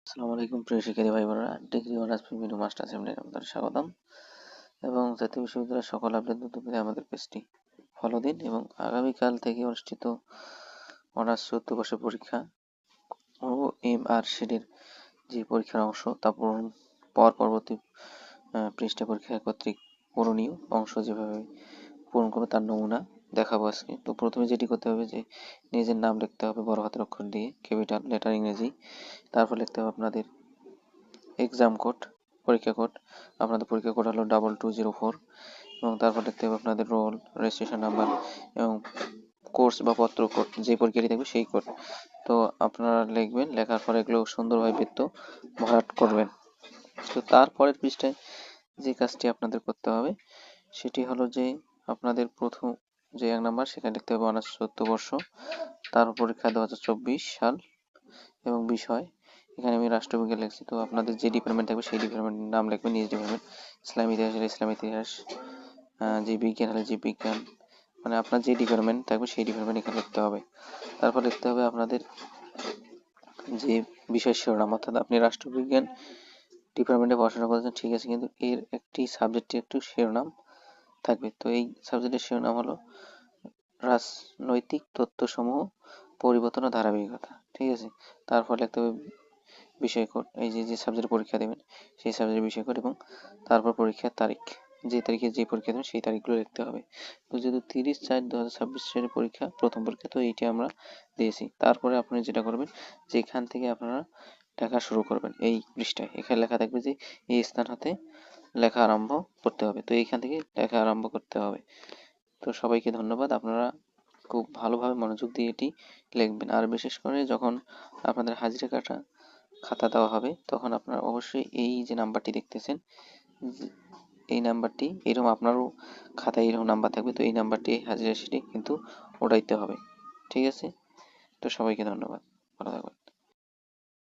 আসসালামু আলাইকুম প্রিয় শিক্ষার্থী ভাই বোনেরা, ডিগ্রি অনার্স বিভিন্ন মাস্টার সেমিনারে আপনাদের স্বাগতম এবং জাতীয় বিশ্ববিদ্যালয়ের সকল আপডেট দ্রুত পেতে আমাদের পেজটি ফলো দিন। এবং আগামীকাল থেকে অনুষ্ঠিত অনার্স চতুর্থ বর্ষের পরীক্ষা ও MRCD-র যে পরীক্ষার অংশ তা পরবর্তী পৃষ্ঠা পরীক্ষা কর্তৃক পূরণীয় অংশ যেভাবে পূরণ করবে তার নমুনা দেখাবো আজকে। তো প্রথমে যেটি করতে হবে যে নিজের নাম লিখতে হবে বড় হাতের অক্ষর দিয়ে, ক্যাপিটাল লেটার ইংরেজি। তারপর লিখতে হবে আপনাদের এক্সাম কোড, পরীক্ষা কোড। আপনাদের পরীক্ষা কোড হলো 2204 এবং তারপর লিখতে হবে আপনাদের রোল, রেজিস্ট্রেশন নাম্বার এবং কোর্স বা পত্র কোড, যে পরীক্ষাটি থাকবে সেই কোড। তো আপনারা লিখবেন, লেখার পরে এগুলো সুন্দরভাবে বৃত্ত ভরাট করবেন। তো তারপরের পৃষ্ঠায় যে কাজটি আপনাদের করতে হবে সেটি হলো যে আপনাদের প্রথম যে 1 নাম্বার সেখানে লিখতে হবে অনার্স চতুর্থ বর্ষ, তারপর পরীক্ষা 2024 সাল এবং বিষয় এখানে আমি রাষ্ট্রবিজ্ঞান লিখছি। তো আপনাদের যে ডিপার্টমেন্ট থাকবে সেই ডিপার্টমেন্টের নাম লিখবেন, নিজ ডিপার্টমেন্ট। ইসলাম ইতিহাস হলে ইসলাম ইতিহাস, যে বিজ্ঞান হলে যে বিজ্ঞান, মানে আপনার যে ডিপার্টমেন্ট থাকবে সেই ডিপার্টমেন্ট এখানে লিখতে হবে। তারপর লিখতে হবে আপনাদের যে বিষয় শিরোনাম, অর্থাৎ আপনি রাষ্ট্রবিজ্ঞান ডিপার্টমেন্টে পড়াশোনা করেছেন ঠিক আছে, কিন্তু এর একটি সাবজেক্টের একটু শিরোনাম থাকবে। তো এই সাবজেক্টের শিরোনাম হলো রাজনৈতিক তথ্যসমূহ পরিবর্তন ও ধারাবাহিকতা, ঠিক আছে। তারপর লিখতে হবে বিষয় কোড, এই যে সাবজেক্টে পরীক্ষা দেবেন সেই সাবজেক্টের বিষয় কোড, এবং তারপর পরীক্ষার তারিখ, যে তারিখে যে পরীক্ষা দেবেন সেই তারিখগুলো লিখতে হবে। তো যেহেতু 30/4/2026 সালের পরীক্ষা, প্রথম পরীক্ষা, তো এইটি আমরা দিয়েছি। তারপরে আপনি যেটা করবেন যে এখান থেকে আপনারা লেখা শুরু করবেন। এই পৃষ্ঠায় এখানে লেখা থাকবে যে এই স্থান হতে লেখা আরম্ভ করতে হবে, তো এইখান থেকে লেখা আরম্ভ করতে হবে। তো সবাইকে ধন্যবাদ, আপনারা খুব ভালোভাবে মনোযোগ দিয়ে এটি লিখবেন। আর বিশেষ করে যখন আপনাদের হাজিরা কাটা খাতা দেওয়া হবে তখন আপনারা অবশ্যই এই যে নাম্বারটি দেখতেছেন, এই নাম্বারটি, এরকম আপনারও খাতায় এরকম নাম্বার থাকবে, তো এই নাম্বারটি হাজিরা শিটে কিন্তু ওঠাইতে হবে, ঠিক আছে। তো সবাইকে ধন্যবাদ, ভালো থাকবেন।